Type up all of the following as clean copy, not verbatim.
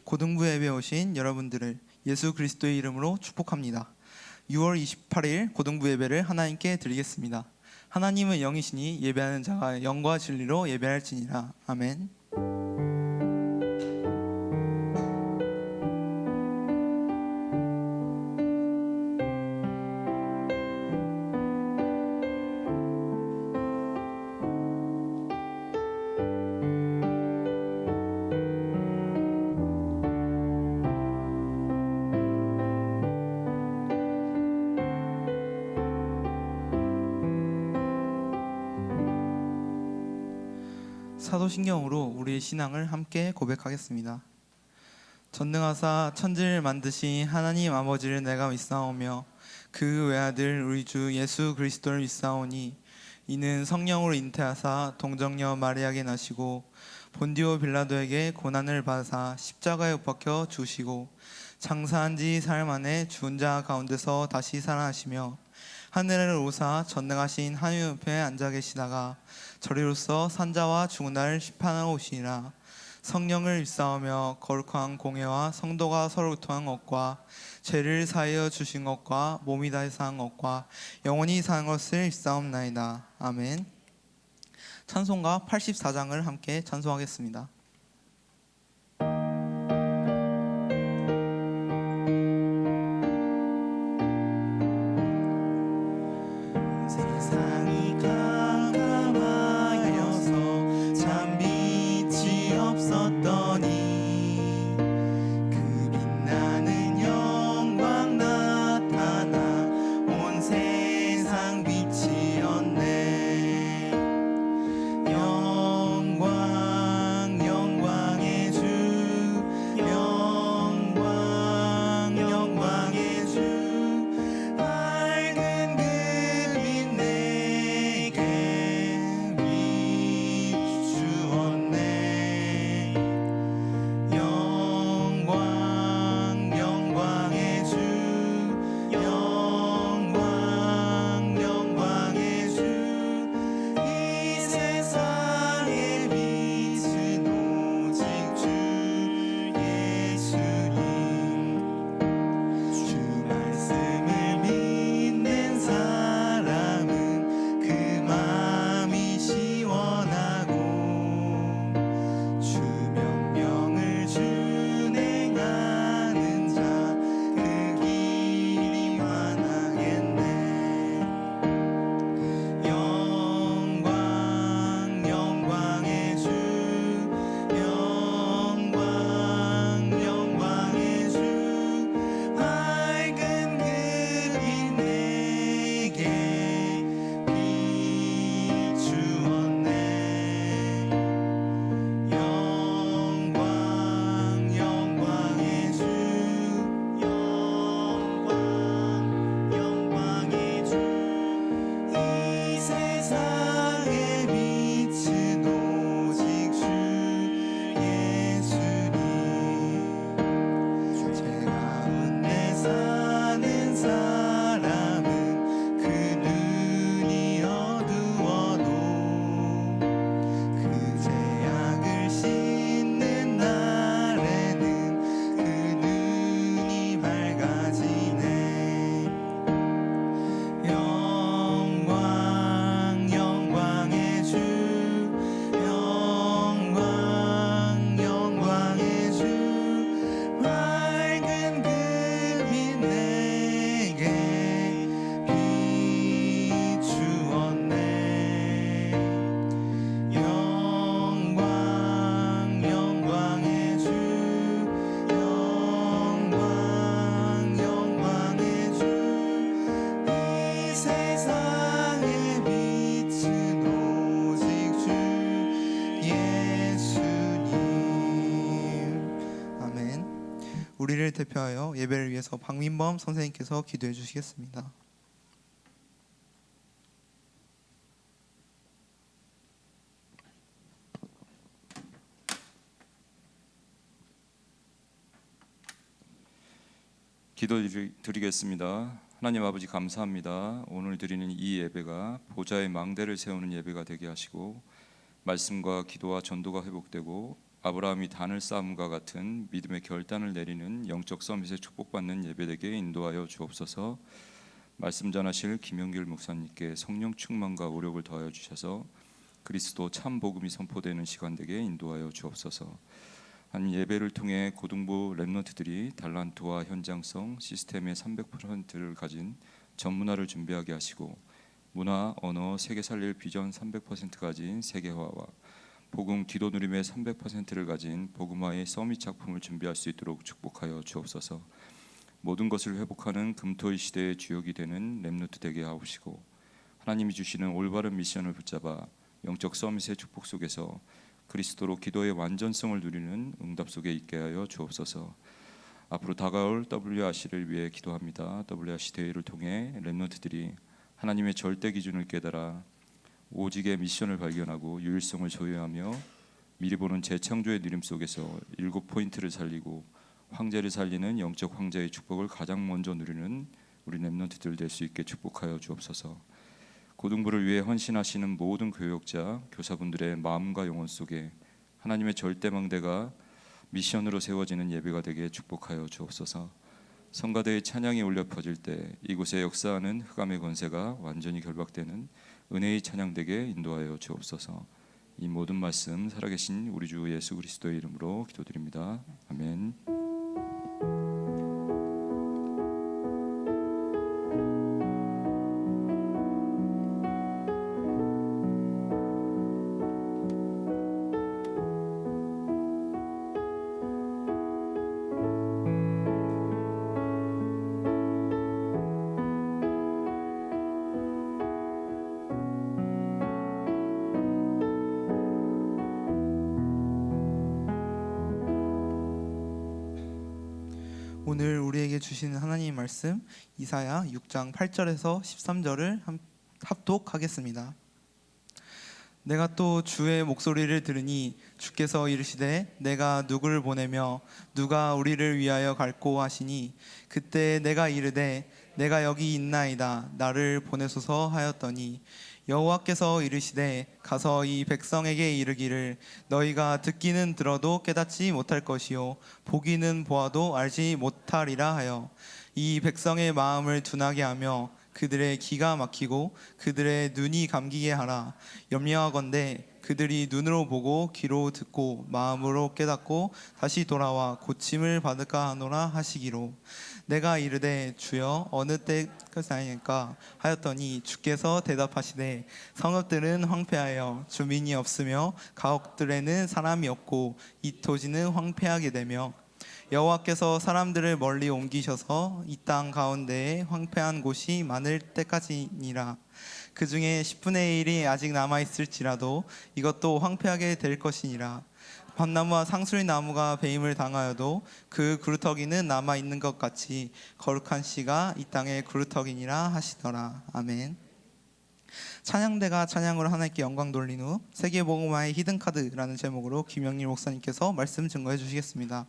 고등부 예배 오신 여러분들을 예수 그리스도의 이름으로 축복합니다. 6월 28일 고등부 예배를 하나님께 드리겠습니다. 하나님은 영이시니 예배하는 자가 영과 진리로 예배할지니라. 아멘. 사도신경으로 우리의 신앙을 함께 고백하겠습니다. 전능하사 천지를 만드신 하나님 아버지를 내가 믿사오며 그 외아들 우리 주 예수 그리스도를 믿사오니 이는 성령으로 잉태하사 동정녀 마리아에게 나시고 본디오 빌라도에게 고난을 받으사 십자가에 못 박혀 죽으시고 장사한 지 사흘 만에 죽은 자 가운데서 다시 살아나시며 하늘을 오사 전능하신 하나님 옆에 앉아 계시다가 저리로서 산자와 죽은 자를 심판하러 오시니라. 성령을 입사하며 거룩한 공회와 성도가 서로 교통한 것과 죄를 사하여 주신 것과 몸이 다시 사한 것과 영원히 사는 것을 입사옵나이다. 아멘. 찬송가 84장을 함께 찬송하겠습니다. 우리를 대표하여 예배를 위해서 박민범 선생님께서 기도해 주시겠습니다. 기도드리겠습니다. 하나님 아버지 감사합니다. 오늘 드리는 이 예배가 보좌의 망대를 세우는 예배가 되게 하시고 말씀과 기도와 전도가 회복되고 아브라함이 단을 쌓음과 같은 믿음의 결단을 내리는 영적 서밋에 축복받는 예배되게 인도하여 주옵소서. 말씀 전하실 김영길 목사님께 성령 충만과 오력을 더하여 주셔서 그리스도 참 복음이 선포되는 시간 되게 인도하여 주옵소서. 하나님, 예배를 통해 고등부 렘넌트들이 달란트와 현장성 시스템의 300%를 가진 전문화를 준비하게 하시고 문화, 언어, 세계 살릴 비전 300% 가진 세계화와 복음 기도 누림의 300%를 가진 복음화의 서밋 작품을 준비할 수 있도록 축복하여 주옵소서. 모든 것을 회복하는 금토의 시대의 주역이 되는 렘넌트 되게 하옵시고 하나님이 주시는 올바른 미션을 붙잡아 영적 서밋의 축복 속에서 그리스도로 기도의 완전성을 누리는 응답 속에 있게 하여 주옵소서. 앞으로 다가올 WRC를 위해 기도합니다. WRC 대회를 통해 렘넌트들이 하나님의 절대 기준을 깨달아 오직의 미션을 발견하고 유일성을 소유하며 미리 보는 재창조의 누림 속에서 7포인트를 살리고 황제를 살리는 영적 황제의 축복을 가장 먼저 누리는 우리 렘넌트들 될 수 있게 축복하여 주옵소서. 고등부를 위해 헌신하시는 모든 교역자, 교사분들의 마음과 영혼 속에 하나님의 절대 망대가 미션으로 세워지는 예배가 되게 축복하여 주옵소서. 성가대의 찬양이 울려 퍼질 때 이곳에 역사하는 흑암의 권세가 완전히 결박되는 은혜의 찬양되게 인도하여 주옵소서. 이 모든 말씀 살아계신 우리 주 예수 그리스도의 이름으로 기도드립니다. 아멘. 오늘 우리에게 주시는 하나님의 말씀 이사야 6장 8절에서 13절을 합독하겠습니다. 내가 또 주의 목소리를 들으니 주께서 이르시되 내가 누구를 보내며 누가 우리를 위하여 갈꼬 하시니 그때 내가 이르되 내가 여기 있나이다 나를 보내소서 하였더니 여호와께서 이르시되 가서 이 백성에게 이르기를 너희가 듣기는 들어도 깨닫지 못할 것이요 보기는 보아도 알지 못하리라 하여 이 백성의 마음을 둔하게 하며 그들의 기가 막히고 그들의 눈이 감기게 하라. 염려하건대 그들이 눈으로 보고 귀로 듣고 마음으로 깨닫고 다시 돌아와 고침을 받을까 하노라 하시기로. 내가 이르되 주여 어느 때까지나이까 하였더니 주께서 대답하시되 성읍들은 황폐하여 주민이 없으며 가옥들에는 사람이 없고 이 토지는 황폐하게 되며 여호와께서 사람들을 멀리 옮기셔서 이 땅 가운데에 황폐한 곳이 많을 때까지니라. 그 중에 10분의 1이 아직 남아있을지라도 이것도 황폐하게 될 것이니라. 벚나무와 상수리 나무가 배임을 당하여도 그 그루터기는 남아있는 것 같이 거룩한 씨가 이 땅의 그루터기니라 하시더라. 아멘. 찬양대가 찬양으로 하나님께 영광 돌린 후 세계복음화의 히든카드라는 제목으로 김영일 목사님께서 말씀 증거해 주시겠습니다.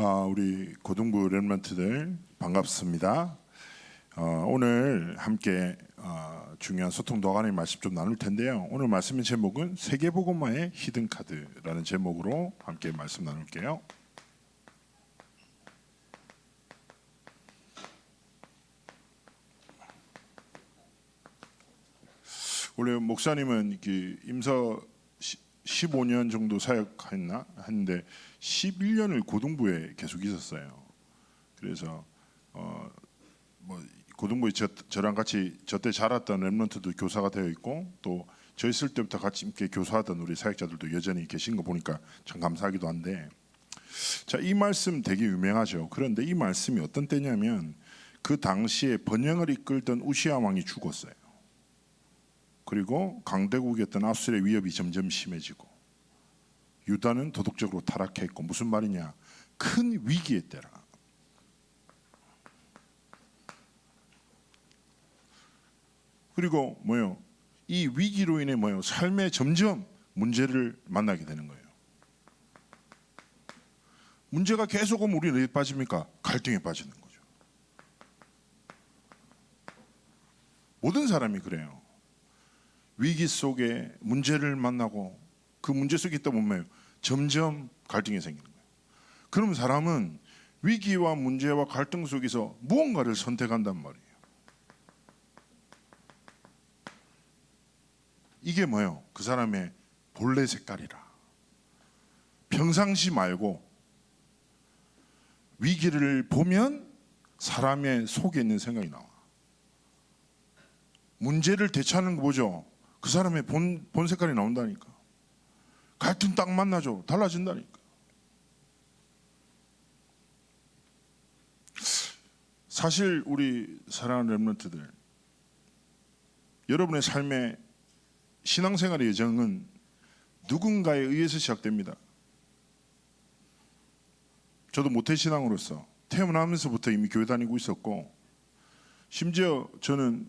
우리 고등부 랩런트들 반갑습니다. 오늘 함께 중요한 소통도 간의 말씀 좀 나눌 텐데요. 오늘 말씀의 제목은 세계복음화의 히든 카드라는 제목으로 함께 말씀 나눌게요. 원래 목사님은 이렇게 임서 15년 정도 사역했나 했는데 11년을 고등부에 계속 있었어요. 그래서 뭐 고등부에 저랑 같이 저때 자랐던 랩런트도 교사가 되어 있고 또 저 있을 때부터 같이 함께 교사하던 우리 사역자들도 여전히 계신 거 보니까 참 감사하기도 한데, 자, 이 말씀 되게 유명하죠. 그런데 이 말씀이 어떤 때냐면 그 당시에 번영을 이끌던 우시아 왕이 죽었어요. 그리고 강대국이었던 아수르의 위협이 점점 심해지고 유다는 도덕적으로 타락했고, 무슨 말이냐, 큰 위기의 때라. 그리고 뭐요? 이 위기로 인해 뭐요? 삶에 점점 문제를 만나게 되는 거예요. 문제가 계속 오면 우리는 어디에 빠집니까? 갈등에 빠지는 거죠. 모든 사람이 그래요. 위기 속에 문제를 만나고 그 문제 속에 있다 보면 점점 갈등이 생기는 거예요. 그럼 사람은 위기와 문제와 갈등 속에서 무언가를 선택한단 말이에요. 이게 뭐예요? 그 사람의 본래 색깔이라. 평상시 말고 위기를 보면 사람의 속에 있는 생각이 나와. 문제를 대처하는 거 보죠. 그 사람의 본 색깔이 나온다니까. 갈등 딱 만나죠. 달라진다니까. 사실 우리 사랑하는 랩런트들, 여러분의 삶의 신앙생활의 여정은 누군가에 의해서 시작됩니다. 저도 모태신앙으로서 태어나면서부터 이미 교회 다니고 있었고, 심지어 저는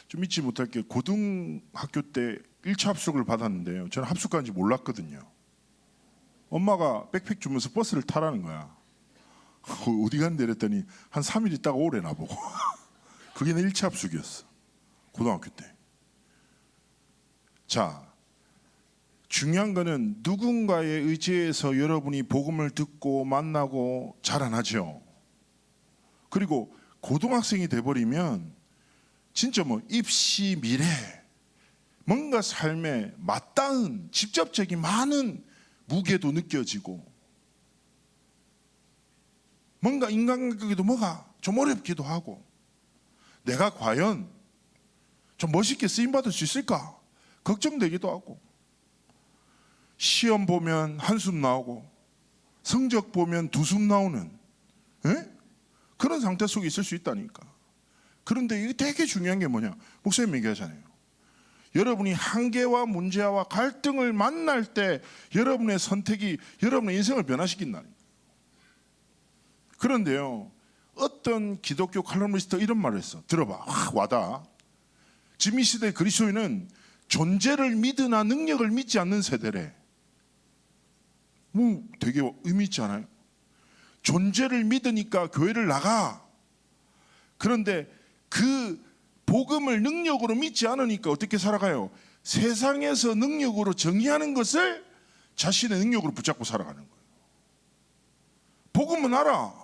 좀 잊지 못할 게 고등학교 때 1차 합숙을 받았는데요. 저는 합숙 간지 몰랐거든요. 엄마가 백팩 주면서 버스를 타라는 거야. 어디 간대 그랬더니 한 3일 있다가 오래 나보고. 그게 내 1차 합숙이었어. 고등학교 때. 자, 중요한 거는 누군가의 의지에서 여러분이 복음을 듣고 만나고 자라나죠. 그리고 고등학생이 돼버리면 진짜 뭐 입시, 미래, 뭔가 삶에 맞닿은 직접적인 많은 무게도 느껴지고, 뭔가 인간관계도 뭐가 좀 어렵기도 하고, 내가 과연 좀 멋있게 쓰임받을 수 있을까 걱정되기도 하고, 시험 보면 한숨 나오고 성적 보면 두숨 나오는 그런 상태 속에 있을 수 있다니까. 그런데 이게 되게 중요한 게 뭐냐, 목사님 얘기하잖아요. 여러분이 한계와 문제와 갈등을 만날 때 여러분의 선택이 여러분의 인생을 변화시킨다니까. 그런데요, 어떤 기독교 칼럼니스트 이런 말을 했어. 들어봐, 와다. 지금 이 시대 그리스도인은 존재를 믿으나 능력을 믿지 않는 세대래. 뭐 되게 의미 있지 않아요? 존재를 믿으니까 교회를 나가. 그런데 그 복음을 능력으로 믿지 않으니까 어떻게 살아가요? 세상에서 능력으로 정의하는 것을 자신의 능력으로 붙잡고 살아가는 거예요. 복음은 알아.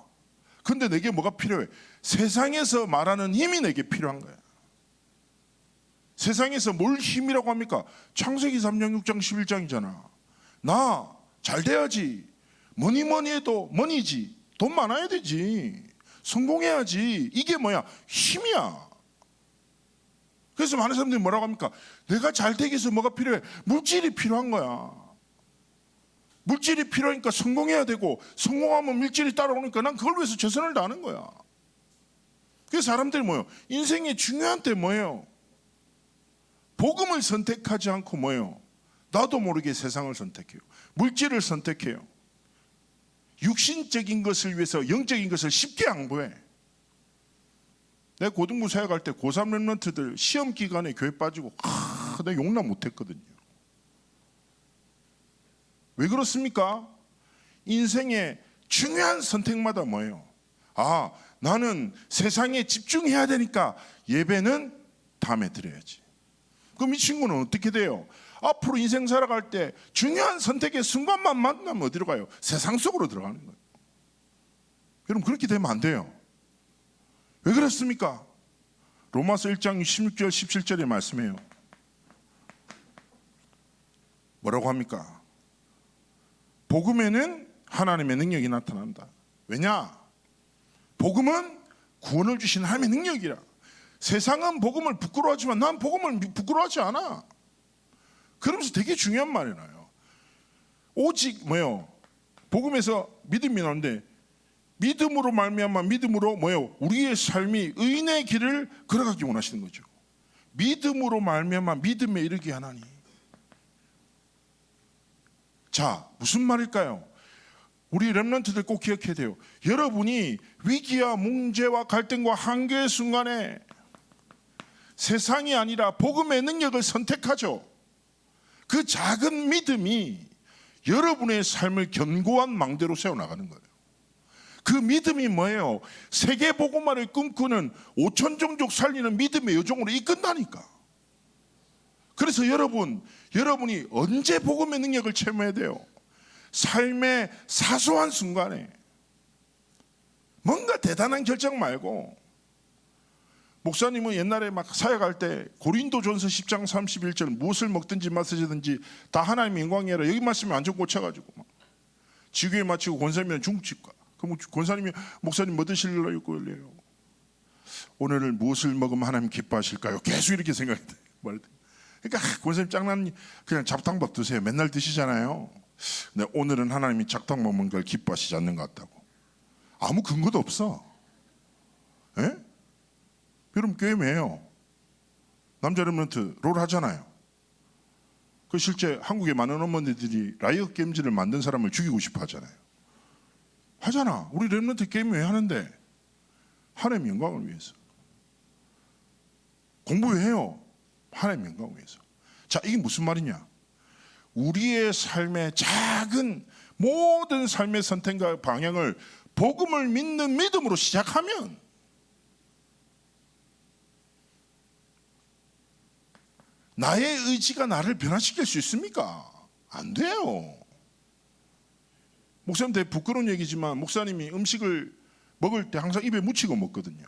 근데 내게 뭐가 필요해? 세상에서 말하는 힘이 내게 필요한 거야. 세상에서 뭘 힘이라고 합니까? 창세기 3장 6장 11장이잖아. 나 잘 돼야지. 뭐니 해도 뭐니지. 돈 많아야 되지. 성공해야지. 이게 뭐야? 힘이야. 그래서 많은 사람들이 뭐라고 합니까? 내가 잘 되기 위해서 뭐가 필요해? 물질이 필요한 거야. 물질이 필요하니까 성공해야 되고, 성공하면 물질이 따라오니까 난 그걸 위해서 최선을 다하는 거야. 그래서 사람들이 뭐예요? 인생의 중요한 때 뭐예요? 복음을 선택하지 않고 뭐예요? 나도 모르게 세상을 선택해요. 물질을 선택해요. 육신적인 것을 위해서 영적인 것을 쉽게 양보해. 내가 고등부 사역할 때 고3 랩런트들 시험 기간에 교회 빠지고 내가 용납 못했거든요. 왜 그렇습니까? 인생의 중요한 선택마다 뭐예요? 아, 나는 세상에 집중해야 되니까 예배는 다음에 드려야지. 그럼 이 친구는 어떻게 돼요? 앞으로 인생 살아갈 때 중요한 선택의 순간만 만나면 어디로 가요? 세상 속으로 들어가는 거예요. 여러분, 그렇게 되면 안 돼요. 왜 그렇습니까? 로마서 1장 16절 17절에 말씀해요. 뭐라고 합니까? 복음에는 하나님의 능력이 나타난다. 왜냐? 복음은 구원을 주신 하나님의 능력이라. 세상은 복음을 부끄러워하지만 난 복음을 부끄러워하지 않아. 그러면서 되게 중요한 말이 나요. 오직 뭐요? 복음에서 믿음이 나오는데 믿음으로 말미암아 믿음으로 뭐요? 우리의 삶이 의인의 길을 걸어가기 원하시는 거죠. 믿음으로 말미암아 믿음에 이르게 하나니. 자, 무슨 말일까요? 우리 렘넌트들 꼭 기억해야 돼요. 여러분이 위기와 문제와 갈등과 한계의 순간에 세상이 아니라 복음의 능력을 선택하죠. 그 작은 믿음이 여러분의 삶을 견고한 망대로 세워나가는 거예요. 그 믿음이 뭐예요? 세계 복음화를 꿈꾸는 5천 종족 살리는 믿음의 여정으로 이끈다니까. 그래서 여러분이 언제 복음의 능력을 체험해야 돼요? 삶의 사소한 순간에 뭔가 대단한 결정 말고. 목사님은 옛날에 막 사역할 때 고린도전서 10장 31절 무엇을 먹든지 마시든지 다 하나님의 영광이라 여기 말씀이 완전 꽂혀가지고 막 지구에 마치고 권사님이랑 중국집가. 그럼 권사님이 목사님 뭐 드실래요? 그래요. 오늘은 무엇을 먹으면 하나님 기뻐하실까요? 계속 이렇게 생각해. 그러니까 권사님 짱난 그냥 잡탕밥 드세요. 맨날 드시잖아요. 근데 오늘은 하나님이 잡탕 먹는 걸 기뻐하시지 않는 것 같다고. 아무 근거도 없어. 예? 여러분 교회 왜요? 남자 렘넌트 롤 하잖아요. 그 실제 한국의 많은 어머니들이 라이엇 게임즈를 만든 사람을 죽이고 싶어 하잖아요. 하잖아. 우리 렘넌트 게임 왜 하는데? 하나님의 영광을 위해서. 공부 왜 해요? 하나님의 영광을 위해서. 자, 이게 무슨 말이냐? 우리의 삶의 작은 모든 삶의 선택과 방향을 복음을 믿는 믿음으로 시작하면 나의 의지가 나를 변화시킬 수 있습니까? 안 돼요. 목사님 되게 부끄러운 얘기지만 목사님이 음식을 먹을 때 항상 입에 묻히고 먹거든요.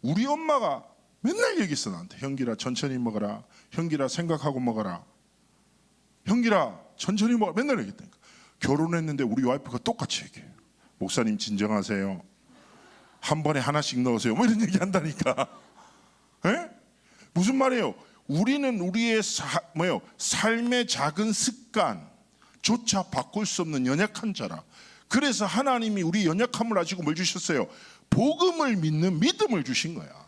우리 엄마가 맨날 얘기했어 나한테. 형기라 천천히 먹어라. 형기라 생각하고 먹어라. 형기라 천천히 먹어라. 맨날 얘기했다니까. 결혼했는데 우리 와이프가 똑같이 얘기해요. 목사님 진정하세요. 한 번에 하나씩 넣으세요. 뭐 이런 얘기 한다니까. 에? 무슨 말이에요? 우리는 우리의 삶의 작은 습관조차 바꿀 수 없는 연약한 자라. 그래서 하나님이 우리 연약함을 아시고 뭘 주셨어요? 복음을 믿는 믿음을 주신 거야.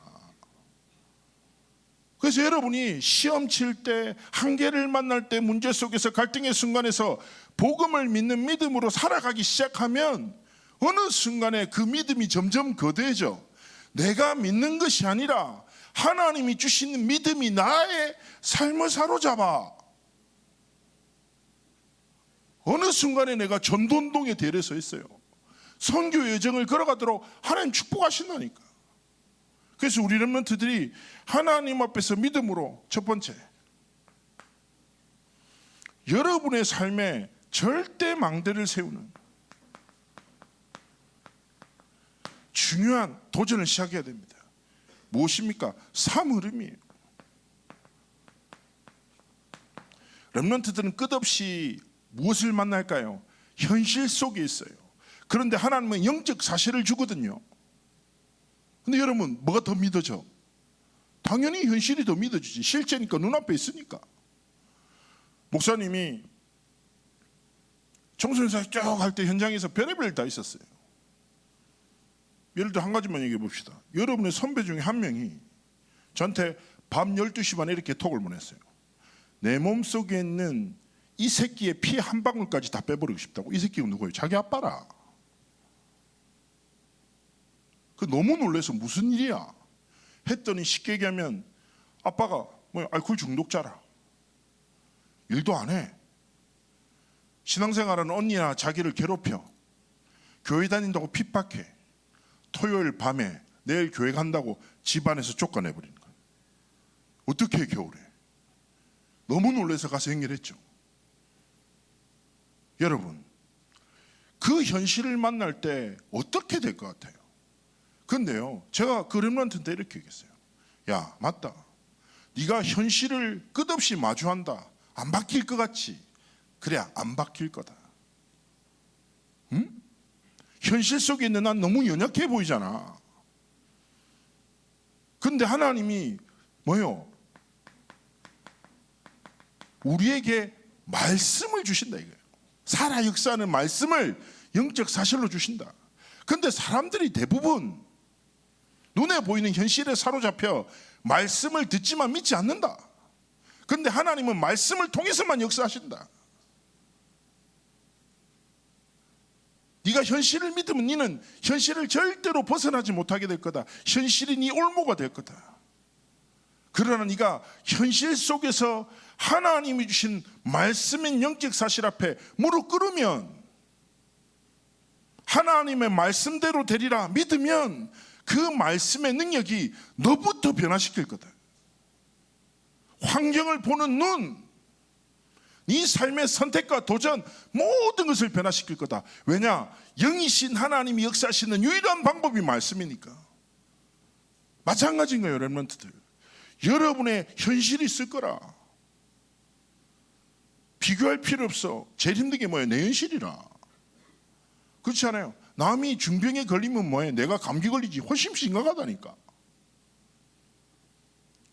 그래서 여러분이 시험 칠 때, 한계를 만날 때, 문제 속에서 갈등의 순간에서 복음을 믿는 믿음으로 살아가기 시작하면 어느 순간에 그 믿음이 점점 거대해져. 내가 믿는 것이 아니라 하나님이 주시는 믿음이 나의 삶을 사로잡아. 어느 순간에 내가 전도운동에 대려 서 있어요. 선교 여정을 걸어가도록 하나님 축복하신다니까. 그래서 우리 렘넌트들이 하나님 앞에서 믿음으로 첫 번째, 여러분의 삶에 절대 망대를 세우는 중요한 도전을 시작해야 됩니다. 무엇입니까? 사물음이에요. 렘넌트들은 끝없이 무엇을 만날까요? 현실 속에 있어요. 그런데 하나님은 영적 사실을 주거든요. 근데 여러분 뭐가 더 믿어져? 당연히 현실이 더 믿어지지. 실제니까 눈앞에 있으니까. 목사님이 청소년사 쭉 할 때 현장에서 별의별 다 있었어요. 예를 들어 한 가지만 얘기해 봅시다. 여러분의 선배 중에 한 명이 저한테 밤 12시 반에 이렇게 톡을 보냈어요. 내 몸속에 있는 이 새끼의 피 한 방울까지 다 빼버리고 싶다고. 이 새끼가 누구예요? 자기 아빠라. 그 너무 놀라서 무슨 일이야 했더니 쉽게 얘기하면 아빠가 알코올 중독자라. 일도 안 해. 신앙생활하는 언니나 자기를 괴롭혀. 교회 다닌다고 핍박해. 토요일 밤에 내일 교회 간다고 집안에서 쫓아내버리는 거예요. 어떻게 해 겨울에? 너무 놀라서 가서 행렬했죠. 여러분, 그 현실을 만날 때 어떻게 될 것 같아요? 근데요, 제가 그 렘넌트한테 이렇게 얘기했어요. 야, 맞다. 네가 현실을 끝없이 마주한다. 안 바뀔 것 같지? 그래, 안 바뀔 거다. 응? 현실 속에 있는 난 너무 연약해 보이잖아. 근데 하나님이 뭐요? 우리에게 말씀을 주신다 이거예요. 살아 역사하는 말씀을 영적 사실로 주신다. 근데 사람들이 대부분 눈에 보이는 현실에 사로잡혀 말씀을 듣지만 믿지 않는다. 근데 하나님은 말씀을 통해서만 역사하신다. 네가 현실을 믿으면 너는 현실을 절대로 벗어나지 못하게 될 거다. 현실이 네 올모가 될 거다. 그러나 네가 현실 속에서 하나님이 주신 말씀인 영적 사실 앞에 무릎 꿇으면, 하나님의 말씀대로 되리라 믿으면 그 말씀의 능력이 너부터 변화시킬 거다. 환경을 보는 눈, 네 삶의 선택과 도전 모든 것을 변화시킬 거다. 왜냐? 영이신 하나님이 역사하시는 유일한 방법이 말씀이니까. 마찬가지인 거예요, 렘넌트들. 여러분의 현실이 있을 거라. 비교할 필요 없어. 제일 힘든 게 뭐예요? 내 현실이라. 그렇지 않아요? 남이 중병에 걸리면 뭐예요? 내가 감기 걸리지 훨씬 심각하다니까.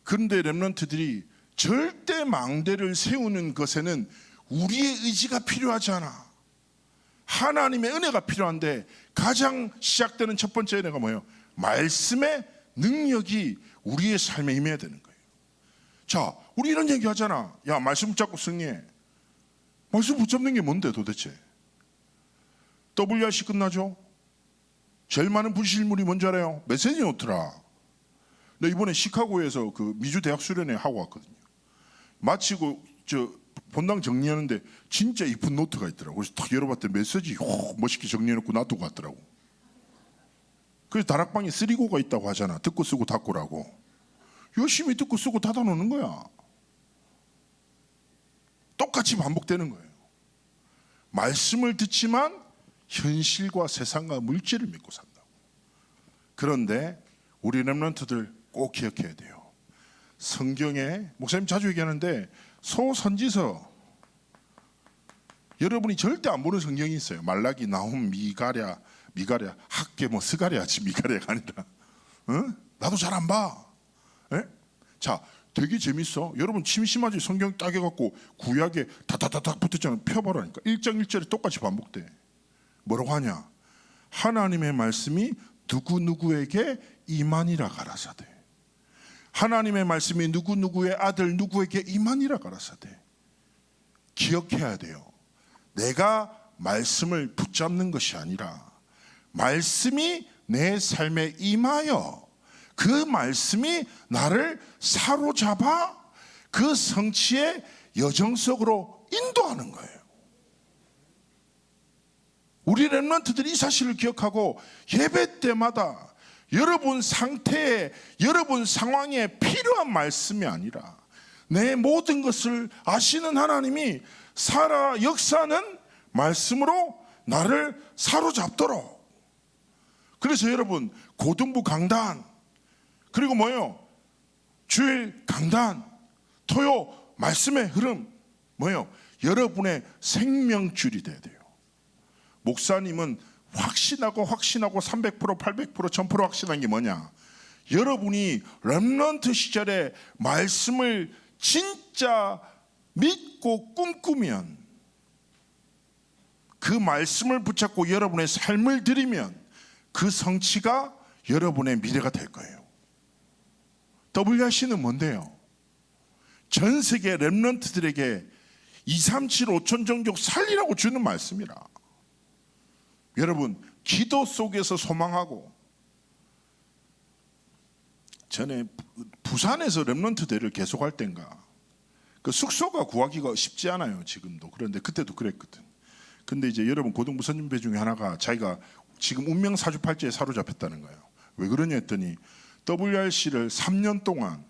그런데 렘넌트들이 절대 망대를 세우는 것에는 우리의 의지가 필요하지 않아. 하나님의 은혜가 필요한데, 가장 시작되는 첫 번째 은혜가 뭐예요? 말씀의 능력이 우리의 삶에 임해야 되는 거예요. 자, 우리 이런 얘기 하잖아. 야, 말씀 붙잡고 승리해. 말씀 붙잡는 게 뭔데 도대체? WRC 끝나죠? 제일 많은 분실물이 뭔지 알아요? 메시지 노트라. 나 이번에 시카고에서 그 미주 대학 수련회 하고 왔거든요. 마치고 저 본당 정리하는데 진짜 이쁜 노트가 있더라고. 그래서 딱 열어봤더니 메시지 멋있게 정리해놓고 놔두고 갔더라고. 그래서 다락방에 쓰리고가 있다고 하잖아. 듣고 쓰고 닫고라고. 열심히 듣고 쓰고 닫아놓는 거야. 똑같이 반복되는 거예요. 말씀을 듣지만 현실과 세상과 물질을 믿고 산다고. 그런데 우리 렘넌트들 꼭 기억해야 돼요. 성경에, 목사님 자주 얘기하는데 소선지서, 여러분이 절대 안 보는 성경이 있어요. 말라기, 나훔, 미가랴, 학개, 뭐 스가랴지, 미가랴가 아니라, 응? 나도 잘 안 봐. 에? 자, 되게 재밌어. 여러분 심심하지? 성경 딱 해갖고 구약에 다다다닥 붙었잖아. 펴보라니까. 1장 1절이 똑같이 반복돼. 뭐라고 하냐? 하나님의 말씀이 누구누구에게 임하니라 가라사대. 하나님의 말씀이 누구누구의 아들 누구에게 임하니라 가라사대. 기억해야 돼요. 내가 말씀을 붙잡는 것이 아니라 말씀이 내 삶에 임하여 그 말씀이 나를 사로잡아 그 성취의 여정 속으로 인도하는 거예요. 우리 렘넌트들이 이 사실을 기억하고 예배 때마다 여러분 상태에, 여러분 상황에 필요한 말씀이 아니라 내 모든 것을 아시는 하나님이 살아 역사는 말씀으로 나를 사로잡도록. 그래서 여러분 고등부 강단, 그리고 뭐예요? 주일 강단, 토요 말씀의 흐름, 뭐예요? 여러분의 생명줄이 돼야 돼요. 목사님은 확신하고 300%, 800%, 1000% 확신한 게 뭐냐? 여러분이 렘넌트 시절에 말씀을 진짜 믿고 꿈꾸면, 그 말씀을 붙잡고 여러분의 삶을 드리면 그 성취가 여러분의 미래가 될 거예요. WRC는 뭔데요? 전 세계 렘넌트들에게 237 5천 종족 살리라고 주는 말씀이라. 여러분 기도 속에서 소망하고, 전에 부산에서 렘넌트 대를 계속할 땐가 그 숙소가 구하기가 쉽지 않아요 지금도. 그런데 그때도 그랬거든. 근데 이제 여러분 고등부 선임배 중에 하나가 자기가 지금 운명 사주팔자에 사로잡혔다는 거예요. 왜 그러냐 했더니 WRC를 3년 동안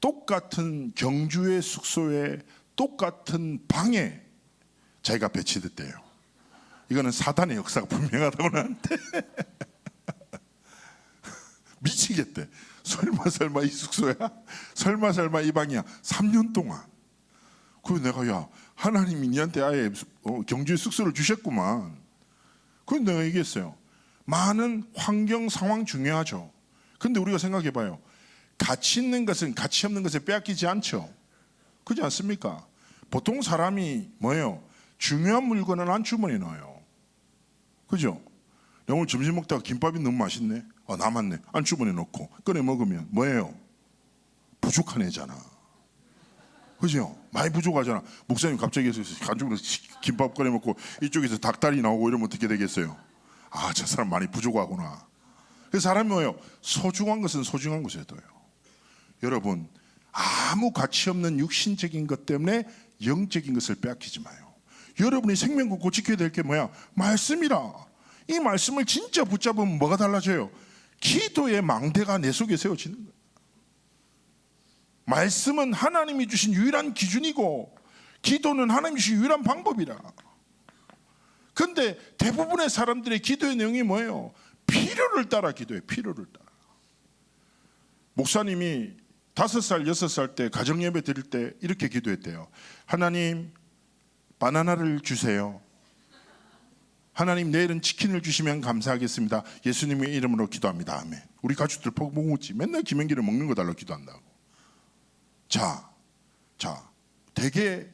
똑같은 경주의 숙소에 똑같은 방에 자기가 배치됐대요. 이거는 사단의 역사가 분명하다고 나한테 미치겠대. 설마 이 숙소야? 설마 이 방이야? 3년 동안. 그래서 내가 야 하나님이 니한테 아예 경주의 숙소를 주셨구만. 그래서 내가 얘기했어요. 많은 환경 상황 중요하죠. 근데 우리가 생각해봐요. 가치 있는 것은 가치 없는 것에 빼앗기지 않죠. 그렇지 않습니까? 보통 사람이 뭐예요? 중요한 물건은 안 주머니에 넣어요. 그죠? 내가 오늘 점심 먹다가 김밥이 너무 맛있네. 남았네. 안 주머니에 넣고 꺼내 먹으면 뭐예요? 부족한 애잖아. 그죠? 많이 부족하잖아. 목사님 갑자기 한쪽으로 김밥 꺼내 먹고 이쪽에서 닭다리 나오고 이러면 어떻게 되겠어요? 저 사람 많이 부족하구나. 그래서 사람이 뭐예요? 소중한 것은 소중한 곳에 둬요. 여러분 아무 가치 없는 육신적인 것 때문에 영적인 것을 빼앗기지 마요. 여러분이 생명 굳고 지켜야 될 게 뭐야? 말씀이라. 이 말씀을 진짜 붙잡으면 뭐가 달라져요? 기도의 망대가 내 속에 세워지는 거예요. 말씀은 하나님이 주신 유일한 기준이고 기도는 하나님이 주신 유일한 방법이라. 그런데 대부분의 사람들의 기도의 내용이 뭐예요? 필요를 따라 기도해요. 필요를 따라. 목사님이 5살, 6살 때 가정예배 드릴 때 이렇게 기도했대요. 하나님 바나나를 주세요. 하나님 내일은 치킨을 주시면 감사하겠습니다. 예수님의 이름으로 기도합니다. 아멘. 우리 가족들 보고 묻지. 맨날 김현기를 먹는 거 달라고 기도한다고. 자, 되게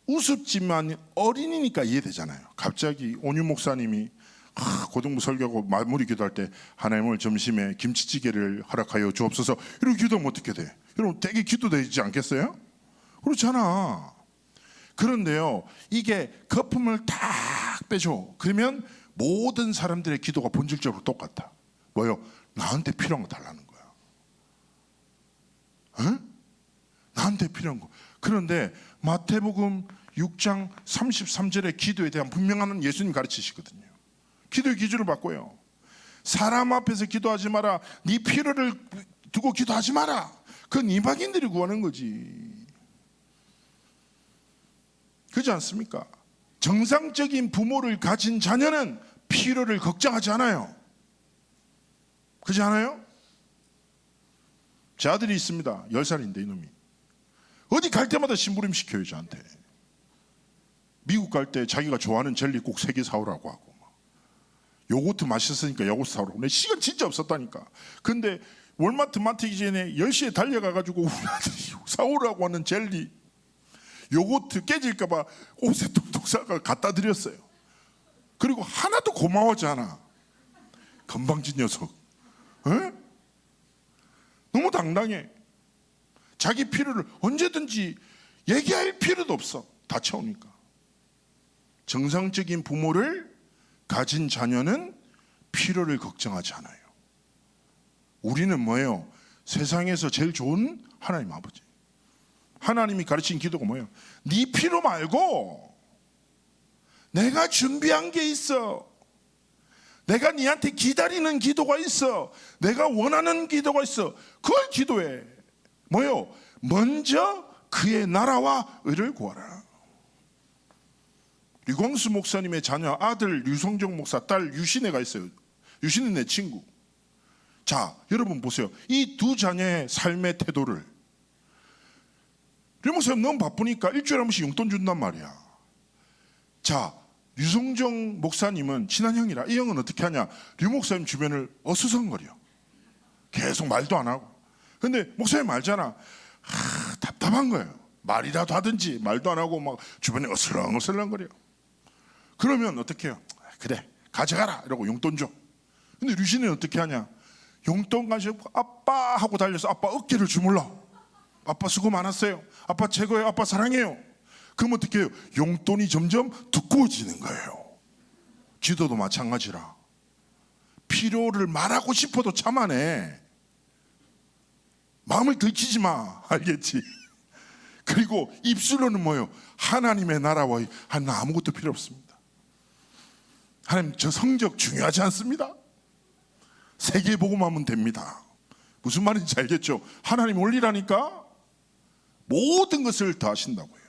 우습지만 어린이니까 이해되잖아요. 갑자기 온유 목사님이 고등부 설교하고 마무리 기도할 때 하나님 오늘 점심에 김치찌개를 허락하여 주옵소서 이렇게 기도하면 어떻게 돼? 여러분 되게 기도되지 않겠어요? 그렇잖아. 그런데요 이게 거품을 딱 빼줘. 그러면 모든 사람들의 기도가 본질적으로 똑같아. 뭐요? 나한테 필요한 거 달라는 거야. 응? 나한테 필요한 거. 그런데 마태복음 6장 33절의 기도에 대한 분명한 예수님 가르치시거든요. 기도의 기준을 바꿔요. 사람 앞에서 기도하지 마라. 네 필요를 두고 기도하지 마라. 그건 이방인들이 구하는 거지. 그렇지 않습니까? 정상적인 부모를 가진 자녀는 필요를 걱정하지 않아요. 그렇지 않아요? 제 아들이 있습니다. 10살인데 이놈이 어디 갈 때마다 심부름 시켜요. 저한테. 미국 갈 때 자기가 좋아하는 젤리 꼭 3개 사오라고 하고 요거트 맛있으니까 요거트 사오라고. 내 시간 진짜 없었다니까. 근데 월마트 마트기 전에 10시에 달려가가지고 우리 아들이 사오라고 하는 젤리 요거트 깨질까봐 옷에 톡톡 싸가 갖다 드렸어요. 그리고 하나도 고마워하지 않아. 건방진 녀석. 에? 너무 당당해. 자기 필요를 언제든지 얘기할 필요도 없어. 다 채우니까. 정상적인 부모를 가진 자녀는 필요를 걱정하지 않아요. 우리는 뭐예요? 세상에서 제일 좋은 하나님 아버지. 하나님이 가르친 기도가 뭐예요? 네 필요 말고 내가 준비한 게 있어. 내가 네한테 기다리는 기도가 있어. 내가 원하는 기도가 있어. 그걸 기도해. 뭐요? 먼저 그의 나라와 의를 구하라. 류광수 목사님의 자녀 아들 류성정 목사, 딸 유신애가 있어요. 유신은 내 친구. 자, 여러분 보세요. 이 두 자녀의 삶의 태도를. 류 목사님 너무 바쁘니까 일주일에 한 번씩 용돈 준단 말이야. 자, 류성정 목사님은 친한 형이라 이 형은 어떻게 하냐? 류 목사님 주변을 어수선거려. 계속 말도 안 하고. 근데 목사님 알잖아. 답답한 거예요. 말이라도 하든지 말도 안 하고 막 주변에 어슬렁어슬렁거려. 그러면 어떻게 해요? 그래 가져가라 이러고 용돈 줘. 근데 류신은 어떻게 하냐? 용돈 가지고 아빠 하고 달려서 아빠 어깨를 주물러. 아빠 수고 많았어요. 아빠 최고예요. 아빠 사랑해요. 그럼 어떻게 해요? 용돈이 점점 두꺼워지는 거예요. 기도도 마찬가지라. 필요를 말하고 싶어도 참아내. 마음을 들키지 마. 알겠지? 그리고 입술로는 뭐예요? 하나님의 나라와 나 아무것도 필요 없습니다. 하나님 저 성적 중요하지 않습니다. 세계복음하면 됩니다. 무슨 말인지 알겠죠? 하나님 원리라니까 모든 것을 다 하신다고요.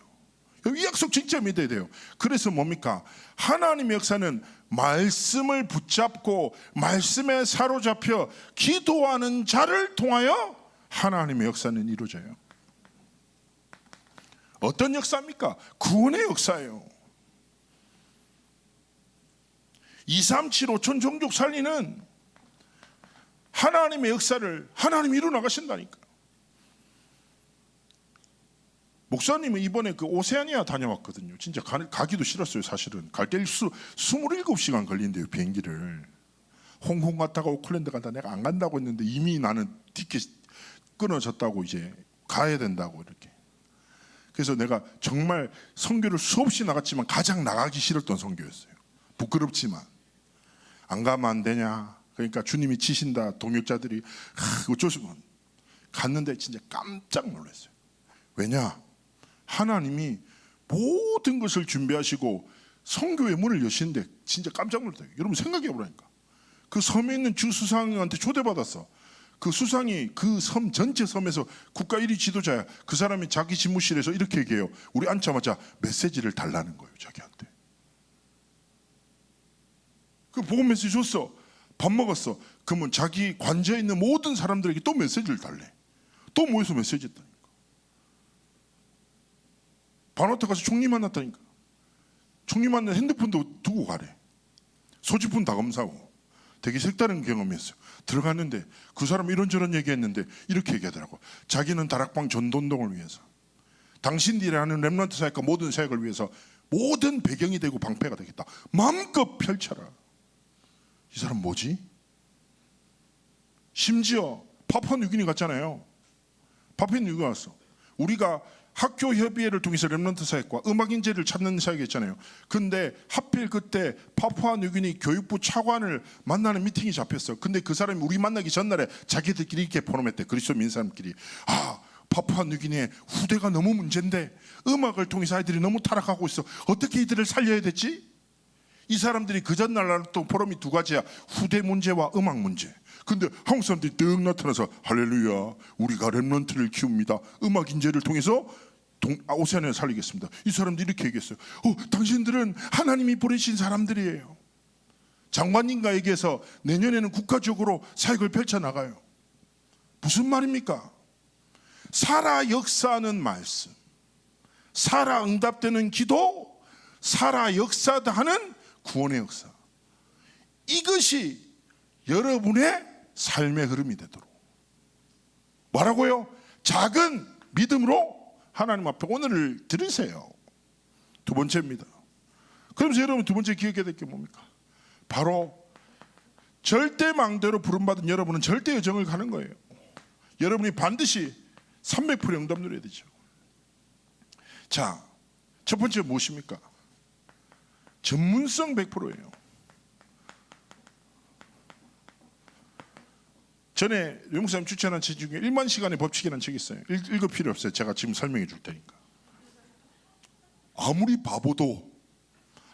이 약속 진짜 믿어야 돼요. 그래서 뭡니까? 하나님의 역사는 말씀을 붙잡고 말씀에 사로잡혀 기도하는 자를 통하여 하나님의 역사는 이루어져요. 어떤 역사입니까? 구원의 역사예요. 237 5천 종족 살리는 하나님의 역사를 하나님이 이루어 나가신다니까. 목사님은 이번에 그 오세아니아 다녀왔거든요. 진짜 가기도 싫었어요. 사실은 갈 때 27시간 걸린대요. 비행기를. 홍콩 갔다가 오클랜드 갔다 내가 안 간다고 했는데 이미 나는 티켓 끊어졌다고 이제 가야 된다고 이렇게. 그래서 내가 정말 선교를 수없이 나갔지만 가장 나가기 싫었던 선교였어요. 부끄럽지만 안 가면 안 되냐. 그러니까 주님이 치신다. 동역자들이 어쩔 수 없어. 갔는데 진짜 깜짝 놀랐어요. 왜냐? 하나님이 모든 것을 준비하시고 선교의 문을 여시는데 진짜 깜짝 놀랐어요. 여러분 생각해 보라니까. 그 섬에 있는 주 수상한테 초대받았어. 그 수상이 그 섬 전체 섬에서 국가 1위 지도자야. 그 사람이 자기 집무실에서 이렇게 얘기해요. 우리 앉자마자 메시지를 달라는 거예요. 자기한테. 그 복음 메시지 줬어. 밥 먹었어. 그러면 자기 관저에 있는 모든 사람들에게 또 메시지를 달래. 또 모여서 메시지 했다니까. 바누아투 가서 총리 만났다니까. 총리 만나 핸드폰도 두고 가래. 소지품 다 검사하고. 되게 색다른 경험이었어요. 들어갔는데 그 사람 이런저런 얘기했는데 이렇게 얘기하더라고. 자기는 다락방 전도운동을 위해서, 당신들이 하는 렘넌트 사역과 모든 사역을 위해서 모든 배경이 되고 방패가 되겠다. 마음껏 펼쳐라. 이 사람 뭐지? 심지어 파푸아뉴기니 갔잖아요. 파푸아뉴기니 왔어. 우리가 학교 협의회를 통해서 렘넌트 사역과 음악 인재를 찾는 사역이었잖아요. 근데 하필 그때 파푸아뉴기니 교육부 차관을 만나는 미팅이 잡혔어. 근데 그 사람이 우리 만나기 전날에 자기들끼리 이렇게 포럼했대. 그리스도 민 사람끼리. 파푸아뉴기니의 후대가 너무 문제인데 음악을 통해서 아이들이 너무 타락하고 있어. 어떻게 이들을 살려야 되지? 이 사람들이 그 전날 또 포럼이 두 가지야. 후대 문제와 음악 문제. 근데 한국 사람들이 뜩 나타나서 할렐루야, 우리가 렘넌트를 키웁니다. 음악 인재를 통해서 오세아니아를 살리겠습니다. 이 사람들이 이렇게 얘기했어요. 당신들은 하나님이 보내신 사람들이에요. 장관님과 얘기해서 내년에는 국가적으로 사역을 펼쳐나가요. 무슨 말입니까? 살아 역사하는 말씀, 살아 응답되는 기도, 살아 역사하는 구원의 역사. 이것이 여러분의 삶의 흐름이 되도록. 뭐라고요? 작은 믿음으로 하나님 앞에 오늘을 들으세요. 두 번째입니다. 그러면서 여러분 두 번째 기억해야 될 게 뭡니까? 바로 절대망대로 부름받은 여러분은 절대 여정을 가는 거예요. 여러분이 반드시 300% 응답 누려야 되죠. 자, 첫 번째 무엇입니까? 전문성 100%예요. 전에 용사님 추천한 책 중에 1만 시간의 법칙이라는 책이 있어요. 읽을 필요 없어요. 제가 지금 설명해 줄 테니까. 아무리 바보도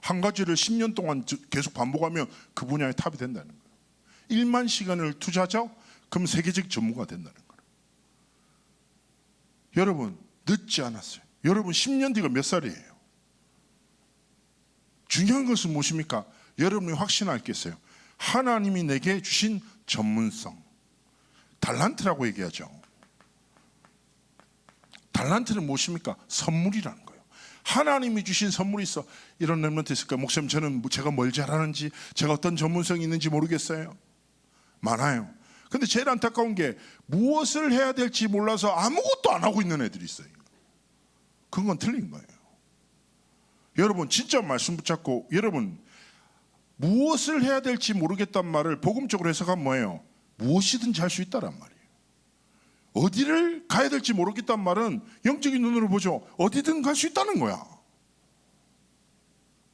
한 가지를 10년 동안 계속 반복하면 그 분야의 탑이 된다는 거예요. 1만 시간을 투자하죠? 그럼 세계적 전문가가 된다는 거예요. 여러분 늦지 않았어요. 여러분 10년 뒤가 몇 살이에요? 중요한 것은 무엇입니까? 여러분이 확신할 게 있어요. 하나님이 내게 주신 전문성, 달란트라고 얘기하죠. 달란트는 무엇입니까? 선물이라는 거예요. 하나님이 주신 선물이 있어. 이런 렘넌트 있을까요? 목사님, 저는 제가 뭘 잘하는지, 제가 어떤 전문성이 있는지 모르겠어요. 많아요. 근데 제일 안타까운 게 무엇을 해야 될지 몰라서 아무것도 안 하고 있는 애들이 있어요. 그건 틀린 거예요. 여러분 진짜 말씀 붙잡고, 여러분 무엇을 해야 될지 모르겠단 말을 복음적으로 해석하면 뭐예요? 무엇이든지 할 수 있다란 말이에요. 어디를 가야 될지 모르겠단 말은 영적인 눈으로 보죠. 어디든 갈 수 있다는 거야.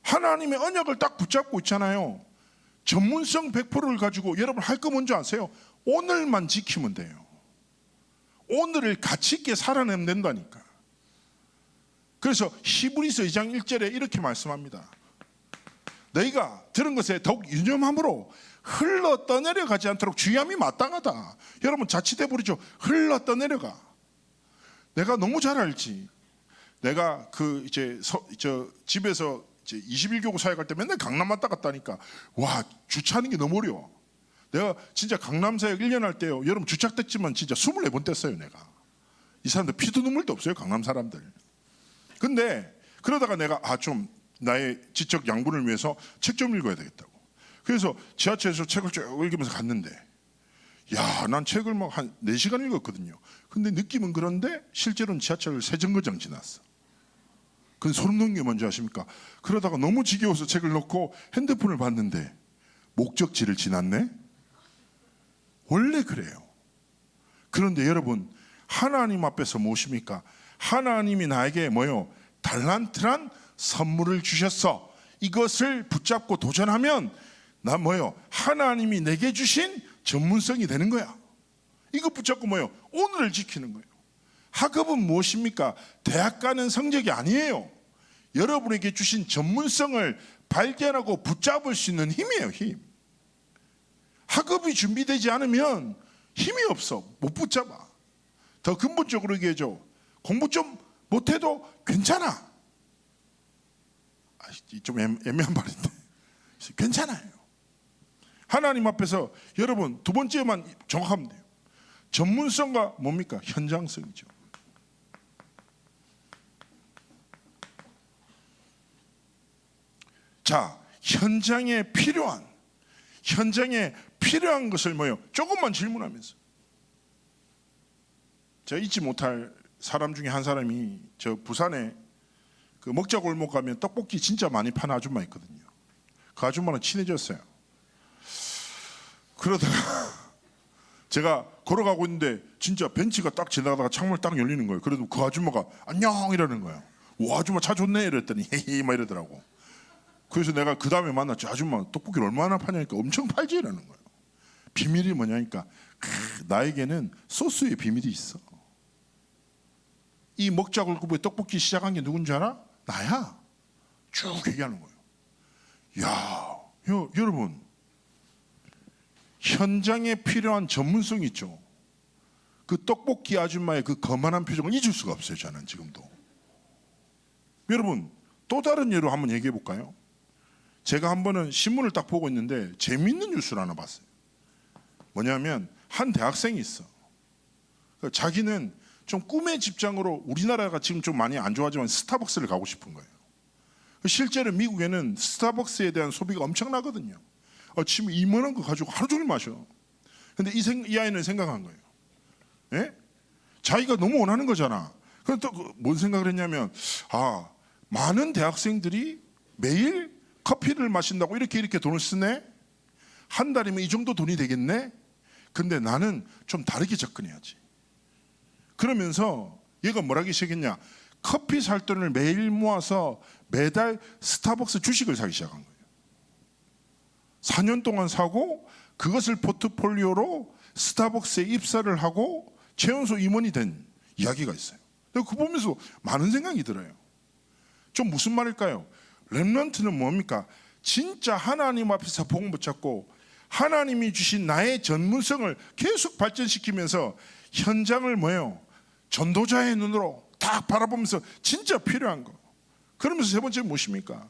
하나님의 언약을 딱 붙잡고 있잖아요. 전문성 100%를 가지고 여러분 할 거 뭔지 아세요? 오늘만 지키면 돼요. 오늘을 가치 있게 살아내면 된다니까. 그래서 히브리서 2장 1절에 이렇게 말씀합니다. 너희가 들은 것에 더욱 유념함으로 흘러 떠내려가지 않도록 주의함이 마땅하다. 여러분 자칫해 버리죠. 흘러 떠내려가. 내가 너무 잘 알지. 내가 저 집에서 이제 21교구 사회 갈 때 맨날 강남 왔다 갔다 하니까 와 주차하는 게 너무 어려워. 내가 진짜 강남 사역 1년 할 때요. 여러분 주차됐지만 진짜 24번 뗐어요 내가. 이 사람들 피도 눈물도 없어요 강남 사람들. 근데 그러다가 내가 좀 나의 지적 양분을 위해서 책 좀 읽어야 되겠다고. 그래서 지하철에서 책을 쭉 읽으면서 갔는데 야, 난 책을 막 한 4시간 읽었거든요. 근데 느낌은 그런데 실제로는 지하철을 세 정거장 지났어. 그 소름 돋는 게 뭔지 아십니까? 그러다가 너무 지겨워서 책을 놓고 핸드폰을 봤는데 목적지를 지났네? 원래 그래요. 그런데 여러분 하나님 앞에서 무엇입니까? 하나님이 나에게 뭐요? 달란트란 선물을 주셨어. 이것을 붙잡고 도전하면 나 뭐요? 하나님이 내게 주신 전문성이 되는 거야. 이거 붙잡고 뭐요? 오늘을 지키는 거예요. 학업은 무엇입니까? 대학 가는 성적이 아니에요. 여러분에게 주신 전문성을 발견하고 붙잡을 수 있는 힘이에요. 힘. 학업이 준비되지 않으면 힘이 없어. 못 붙잡아. 더 근본적으로 얘기해줘. 공부 좀 못해도 괜찮아. 좀 애매한 말인데 괜찮아요. 하나님 앞에서 여러분 두 번째만 정확하면 돼요. 전문성과 뭡니까? 현장성이죠. 자, 현장에 필요한 것을 뭐요? 조금만 질문하면서. 제가 잊지 못할 사람 중에 한 사람이 저 부산에 그 먹자골목 가면 떡볶이 진짜 많이 파는 아줌마 있거든요. 그 아줌마랑 친해졌어요. 그러다가 제가 걸어가고 있는데 진짜 벤츠가 딱 지나가다가 창문을 딱 열리는 거예요. 그래도 그 아줌마가 안녕 이러는 거예요. 와 아줌마 차 좋네 이랬더니 헤헤 막 이러더라고. 그래서 내가 그 다음에 만났지. 아줌마 떡볶이를 얼마나 파냐니까 엄청 팔지 이러는 거예요. 비밀이 뭐냐니까 나에게는 소스의 비밀이 있어. 이 먹자골목에 떡볶이 시작한 게 누군지 알아? 나야. 쭉 얘기하는 거예요. 야, 여러분 현장에 필요한 전문성이 있죠. 그 떡볶이 아줌마의 그 거만한 표정을 잊을 수가 없어요. 저는 지금도. 여러분 또 다른 예로 한번 얘기해 볼까요? 제가 한 번은 신문을 딱 보고 있는데 재미있는 뉴스를 하나 봤어요. 뭐냐면 한 대학생이 있어. 자기는 좀 꿈의 직장으로 우리나라가 지금 좀 많이 안 좋아지만 스타벅스를 가고 싶은 거예요. 실제로 미국에는 스타벅스에 대한 소비가 엄청나거든요. 지금 이만한 거 가지고 하루 종일 마셔. 근데 이 아이는 생각한 거예요. 예? 자기가 너무 원하는 거잖아. 그래서 또 뭔 생각을 했냐면 많은 대학생들이 매일 커피를 마신다고 이렇게 돈을 쓰네. 한 달이면 이 정도 돈이 되겠네. 근데 나는 좀 다르게 접근해야지. 그러면서 얘가 뭐라기 시작했냐? 커피 살 돈을 매일 모아서 매달 스타벅스 주식을 사기 시작한 거예요. 4년 동안 사고 그것을 포트폴리오로 스타벅스에 입사를 하고 최연소 임원이 된 이야기가 있어요. 그거 보면서 많은 생각이 들어요. 좀 무슨 말일까요? 렘넌트는 뭡니까? 진짜 하나님 앞에서 복음 붙잡고 하나님이 주신 나의 전문성을 계속 발전시키면서 현장을 뭐예요? 전도자의 눈으로 딱 바라보면서 진짜 필요한 거. 그러면서 세 번째 무엇입니까?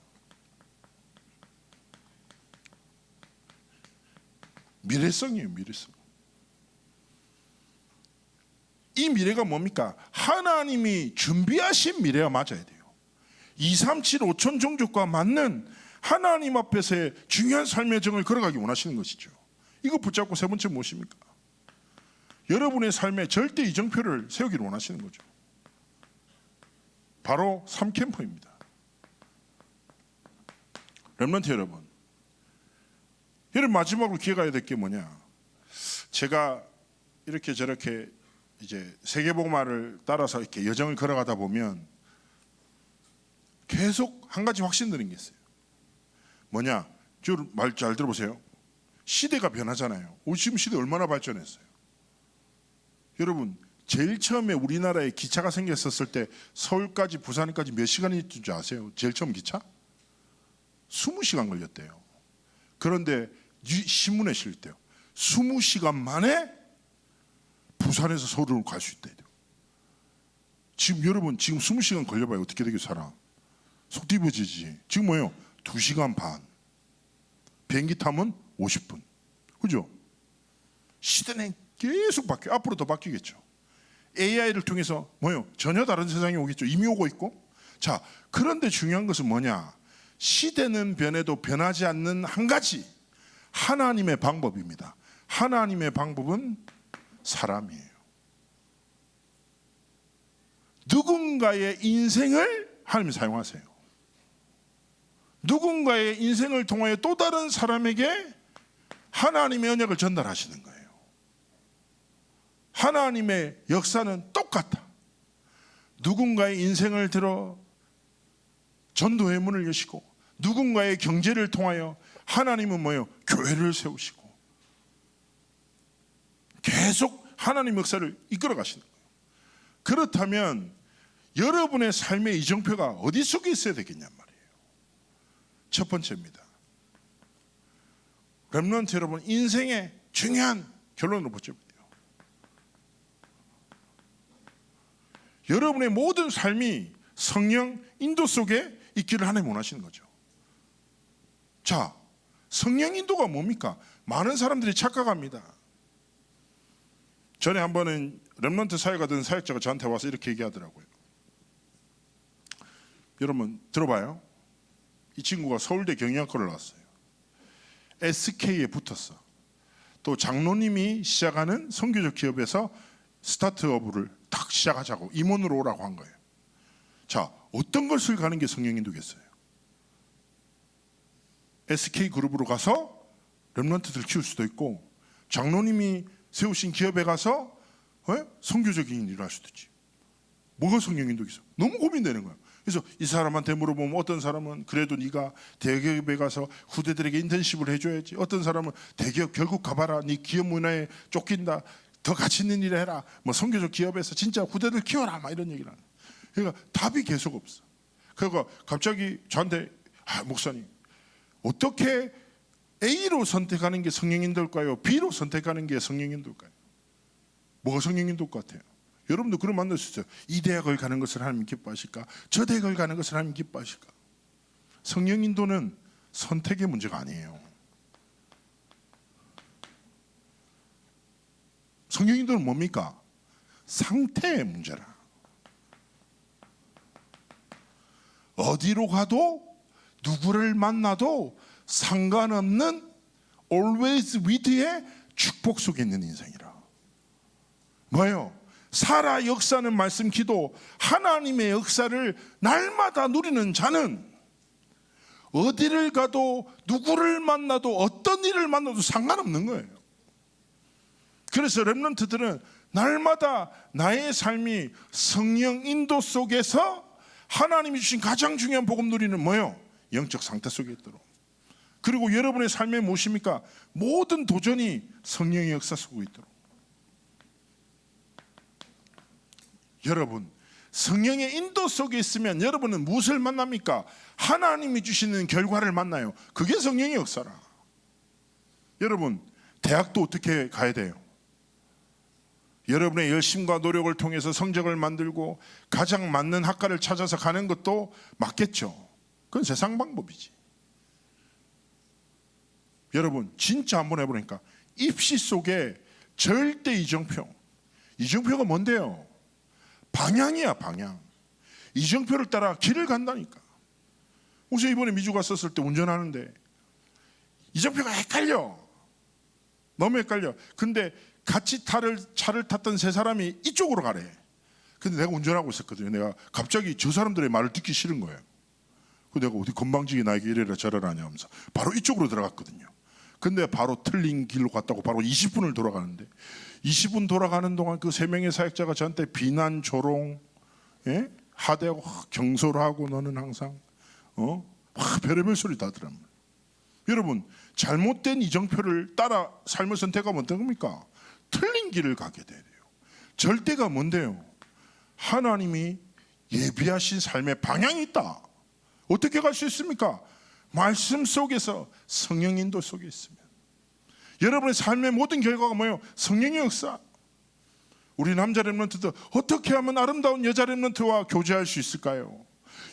미래성이에요. 미래성. 이 미래가 뭡니까? 하나님이 준비하신 미래가 맞아야 돼요. 237 5천 종족과 맞는 하나님 앞에서의 중요한 삶의 정을 걸어가기 원하시는 것이죠. 이거 붙잡고 세 번째 무엇입니까? 여러분의 삶에 절대 이정표를 세우기를 원하시는 거죠. 바로 3캠퍼입니다. 렘넌트 여러분, 마지막으로 기억해야 될 게 뭐냐? 제가 이렇게 저렇게 이제 세계복음화를 따라서 이렇게 여정을 걸어가다 보면 계속 한 가지 확신드는 게 있어요. 뭐냐? 말 잘 들어보세요. 시대가 변하잖아요. 우리 지금 시대 얼마나 발전했어요. 여러분 제일 처음에 우리나라에 기차가 생겼었을 때 서울까지 부산까지 몇 시간이 있는 줄 아세요? 제일 처음 기차? 20시간 걸렸대요. 그런데 신문에 실대요. 20시간 만에 부산에서 서울로 갈 수 있대요. 지금 여러분 지금 20시간 걸려봐요. 어떻게 되게 살아? 속 뒤집어지지. 지금 뭐예요? 2시간 반. 비행기 타면 50분. 그죠? 시대는 계속 바뀌어. 앞으로 더 바뀌겠죠. AI를 통해서 뭐예요? 전혀 다른 세상이 오겠죠. 이미 오고 있고. 자, 그런데 중요한 것은 뭐냐? 시대는 변해도 변하지 않는 한 가지 하나님의 방법입니다. 하나님의 방법은 사람이에요. 누군가의 인생을 하나님이 사용하세요. 누군가의 인생을 통하여 또 다른 사람에게 하나님의 언약을 전달하시는 거예요. 하나님의 역사는 똑같다. 누군가의 인생을 들어 전도의 문을 여시고 누군가의 경제를 통하여 하나님은 뭐예요? 교회를 세우시고 계속 하나님 역사를 이끌어 가시는 거예요. 그렇다면 여러분의 삶의 이정표가 어디 속에 있어야 되겠냔 말이에요. 첫 번째입니다. 렘넌트 여러분, 인생의 중요한 결론으로 보죠. 여러분의 모든 삶이 성령 인도 속에 있기를 하나님 원하시는 거죠. 자, 성령 인도가 뭡니까? 많은 사람들이 착각합니다. 전에 한 번은 렘넌트 사회가 된 사역자가 저한테 와서 이렇게 얘기하더라고요. 여러분 들어봐요. 이 친구가 서울대 경영학과를 나왔어요. SK에 붙었어. 또 장로님이 시작하는 선교적 기업에서 스타트업을 딱 시작하자고 임원으로 오라고 한 거예요. 자, 어떤 것을 가는 게 성령 인도겠어요? SK그룹으로 가서 렘넌트들 키울 수도 있고 장로님이 세우신 기업에 가서 선교적인 일을 할 수도 있지. 뭐가 성령 인도겠어? 너무 고민되는 거예요. 그래서 이 사람한테 물어보면 어떤 사람은 그래도 네가 대기업에 가서 후대들에게 인턴십을 해줘야지. 어떤 사람은 대기업 결국 가봐라. 네 기업 문화에 쫓긴다. 더 가치 있는 일을 해라. 뭐 선교적 기업에서 진짜 후대들 키워라. 막 이런 얘기를 하는. 그러니까 답이 계속 없어. 그러니까 갑자기 저한테 목사님 어떻게 A로 선택하는 게 성령 인도일까요? B로 선택하는 게 성령 인도일까요? 뭐가 성령 인도일 것 같아요? 여러분도 그런 만날 수 있어요. 이 대학을 가는 것을 하나님 기뻐하실까? 저 대학을 가는 것을 하나님 기뻐하실까? 성령 인도는 선택의 문제가 아니에요. 성령 인도는 뭡니까? 상태의 문제라. 어디로 가도 누구를 만나도 상관없는 always with의 축복 속에 있는 인생이라. 뭐예요? 살아 역사는 말씀 기도 하나님의 역사를 날마다 누리는 자는 어디를 가도 누구를 만나도 어떤 일을 만나도 상관없는 거예요. 그래서 렘넌트들은 날마다 나의 삶이 성령 인도 속에서 하나님이 주신 가장 중요한 복음 누리는 뭐예요? 영적 상태 속에 있도록. 그리고 여러분의 삶에 무엇입니까? 모든 도전이 성령의 역사 속에 있도록. 여러분, 성령의 인도 속에 있으면 여러분은 무엇을 만납니까? 하나님이 주시는 결과를 만나요. 그게 성령의 역사라. 여러분, 대학도 어떻게 가야 돼요? 여러분의 열심과 노력을 통해서 성적을 만들고 가장 맞는 학과를 찾아서 가는 것도 맞겠죠. 그건 세상 방법이지. 여러분 진짜 한번 해보니까 입시 속에 절대 이정표가 뭔데요? 방향이야. 방향. 이정표를 따라 길을 간다니까. 혹시 이번에 미주 갔었을 때 운전하는데 이정표가 헷갈려. 너무 헷갈려. 근데 같이 차를 탔던 세 사람이 이쪽으로 가래. 근데 내가 운전하고 있었거든요. 내가 갑자기 저 사람들의 말을 듣기 싫은 거예요. 그래서 내가 어디 건방지게 나에게 이래라 저래라 하면서 바로 이쪽으로 들어갔거든요. 근데 바로 틀린 길로 갔다고 바로 20분을 돌아가는데 20분 돌아가는 동안 그 세 명의 사역자가 저한테 비난, 조롱, 하대하고 경솔하고 너는 항상 별의별 소리 다 하더란 말이에요. 여러분 잘못된 이정표를 따라 삶을 선택하면 어떤 겁니까? 틀린 길을 가게 돼요. 절대가 뭔데요? 하나님이 예비하신 삶의 방향이 있다. 어떻게 갈 수 있습니까? 말씀 속에서 성령 인도 속에 있으면 여러분의 삶의 모든 결과가 뭐예요? 성령의 역사. 우리 남자 렘넌트도 어떻게 하면 아름다운 여자 렘넌트와 교제할 수 있을까요?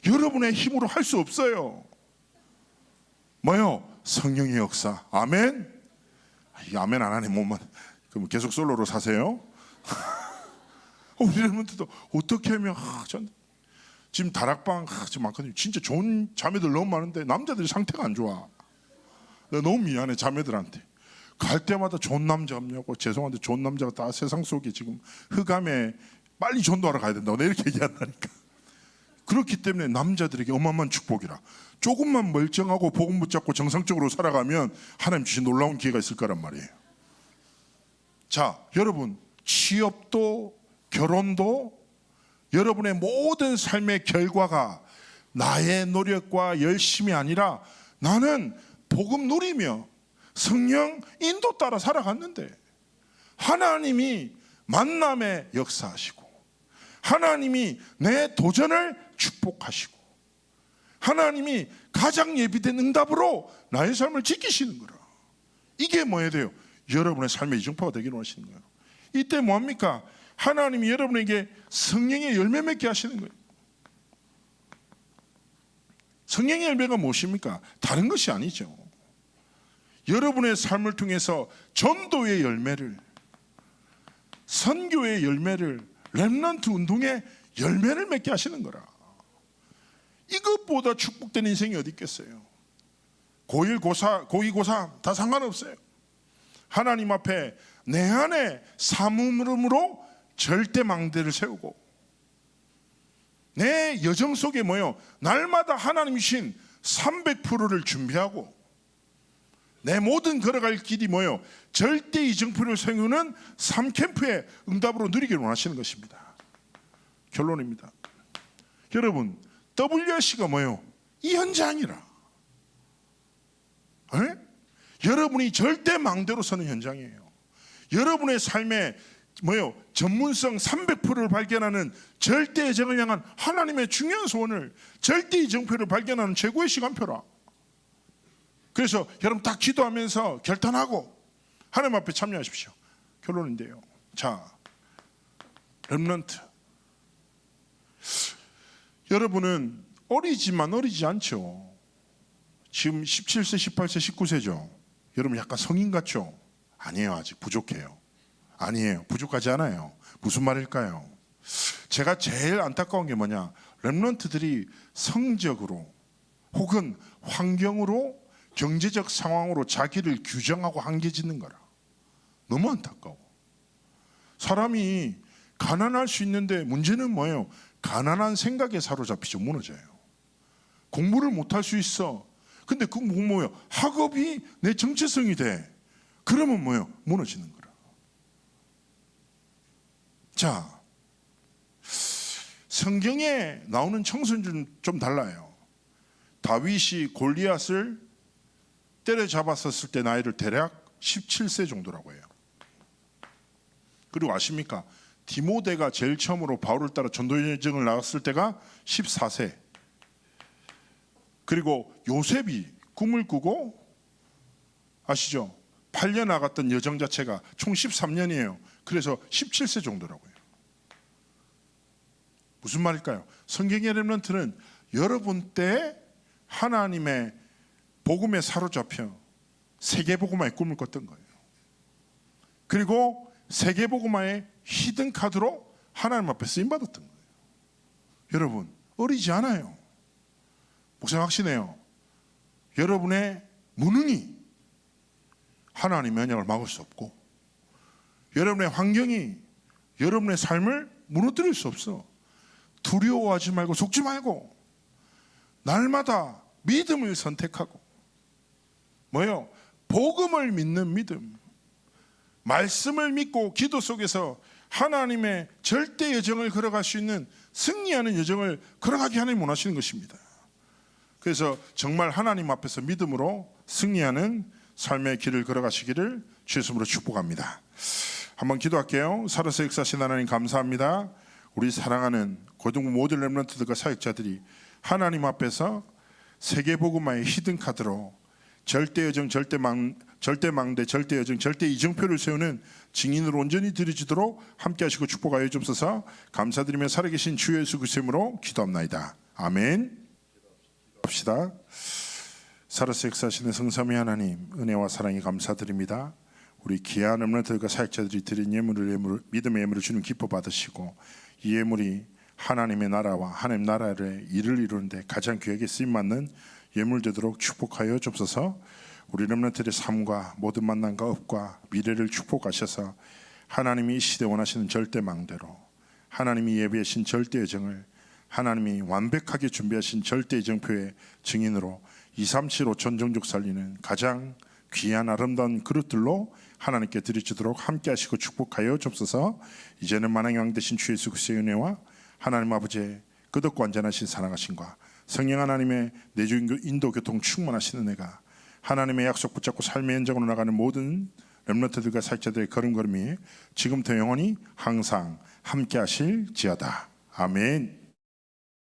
여러분의 힘으로 할 수 없어요. 뭐요? 성령의 역사. 아멘. 이 아멘 안 하네 몸만. 그럼 계속 솔로로 사세요. 우리 렘넌트도 어떻게 하면 전 지금 다락방 지금 많거든요. 진짜 좋은 자매들 너무 많은데 남자들이 상태가 안 좋아. 내가 너무 미안해 자매들한테. 갈 때마다 좋은 남자 없냐고. 죄송한데 좋은 남자가 다 세상 속에 지금 흑암에 빨리 전도하러 가야 된다고 내가 이렇게 얘기한다니까. 그렇기 때문에 남자들에게 어마어마한 축복이라. 조금만 멀쩡하고 복음 붙잡고 정상적으로 살아가면 하나님 주신 놀라운 기회가 있을 거란 말이에요. 자, 여러분 취업도 결혼도 여러분의 모든 삶의 결과가 나의 노력과 열심이 아니라 나는 복음 누리며 성령 인도 따라 살아갔는데 하나님이 만남의 역사하시고 하나님이 내 도전을 축복하시고 하나님이 가장 예비된 응답으로 나의 삶을 지키시는 거라. 이게 뭐야 돼요? 여러분의 삶의 이중파가 되기를 원하시는 거예요. 이때 뭐합니까? 하나님이 여러분에게 성령의 열매 맺게 하시는 거예요. 성령의 열매가 무엇입니까? 다른 것이 아니죠. 여러분의 삶을 통해서 전도의 열매를, 선교의 열매를, 렘넌트 운동의 열매를 맺게 하시는 거라. 이것보다 축복된 인생이 어디 있겠어요? 고1, 고4, 고2, 고3 다 상관없어요. 하나님 앞에 내 안에 사물음으로 절대 망대를 세우고 내 여정 속에 뭐요? 날마다 하나님 주신 300%를 준비하고 내 모든 걸어갈 길이 뭐요? 절대 이정표를 세우는 3캠프의 응답으로 누리기를 원하시는 것입니다. 결론입니다. 여러분 WRC가 뭐요? 이 현장이라. 에? 여러분이 절대 망대로 서는 현장이에요. 여러분의 삶에 뭐요? 전문성 300%를 발견하는 절대 예정을 향한 하나님의 중요한 소원을 절대 이정표를 발견하는 최고의 시간표라. 그래서 여러분 다 기도하면서 결단하고 하나님 앞에 참여하십시오. 결론인데요. 자, 렘넌트. 여러분은 어리지만 어리지 않죠. 지금 17세, 18세, 19세죠. 여러분 약간 성인 같죠? 아니에요. 아직 부족해요. 아니에요. 부족하지 않아요. 무슨 말일까요? 제가 제일 안타까운 게 뭐냐? 렘넌트들이 성적으로 혹은 환경으로 경제적 상황으로 자기를 규정하고 한계 짓는 거라. 너무 안타까워. 사람이 가난할 수 있는데 문제는 뭐예요? 가난한 생각에 사로잡히죠. 무너져요. 공부를 못할 수 있어. 근데 그 뭐예요? 학업이 내 정체성이 돼. 그러면 뭐예요? 무너지는 거라. 자, 성경에 나오는 청소년은 좀 달라요. 다윗이 골리앗을 때려잡았었을 때 나이를 대략 17세 정도라고 해요. 그리고 아십니까? 디모데가 제일 처음으로 바울을 따라 전도여정을 나갔을 때가 14세. 그리고 요셉이 꿈을 꾸고 아시죠? 8년 나갔던 여정 자체가 총 13년이에요. 그래서 17세 정도라고요. 무슨 말일까요? 성경의 렘넌트는 여러분 때 하나님의 복음에 사로잡혀 세계복음화의 꿈을 꿨던 거예요. 그리고 세계복음화의 히든카드로 하나님 앞에 쓰임받았던 거예요. 여러분 어리지 않아요. 목사님 확신해요. 여러분의 무능이 하나님의 언약을 막을 수 없고 여러분의 환경이 여러분의 삶을 무너뜨릴 수 없어. 두려워하지 말고 속지 말고 날마다 믿음을 선택하고 뭐요? 복음을 믿는 믿음, 말씀을 믿고 기도 속에서 하나님의 절대 여정을 걸어갈 수 있는 승리하는 여정을 걸어가게 하나님 원하시는 것입니다. 그래서 정말 하나님 앞에서 믿음으로 승리하는 삶의 길을 걸어가시기를 주의 이름으로 축복합니다. 한번 기도할게요. 살아서 역사하신 하나님 감사합니다. 우리 사랑하는 고등부 모든 렘넌트들과 사역자들이 하나님 앞에서 세계복음화의 히든 카드로 절대여정, 절대망대, 절대여정, 절대이정표를 세우는 증인으로 온전히 드려지도록 함께하시고 축복하여 주옵소서. 감사드리며 살아계신 주 예수 그리스도의 이름으로 기도합나이다. 아멘. 기도합시다. 살아서 역사하시는 성삼위 하나님, 은혜와 사랑에 감사드립니다. 우리 귀한 렘넌트들과 사역자들이 드린 예물을 믿음의 예물을 주님 기뻐 받으시고, 이 예물이 하나님의 나라와 하나님 나라의 일을 이루는데 가장 귀하게 쓰임받는 예물 되도록 축복하여 주옵소서. 우리 렘넌트들의 삶과 모든 만남과 업과 미래를 축복하셔서 하나님이 이 시대 원하시는 절대망대로, 하나님이 예비하신 절대여정을 하나님이 완벽하게 준비하신 절대여정표의 증인으로 237 5천 종족 살리는 가장 귀한 아름다운 그릇들로 하나님께 드려지도록 함께하시고 축복하여 주옵소서. 이제는 만왕의 왕 되신 주 예수 그리스도의 은혜와 하나님 아버지의 끝없고 완전하신 사랑하심과 성령 하나님의 내주 인도 교통 충만하신 은혜가 하나님의 약속 붙잡고 삶의 현장으로 나가는 모든 렘넌트들과 사역자들의 걸음걸음이 지금부터 영원히 항상 함께하실지어다. 아멘.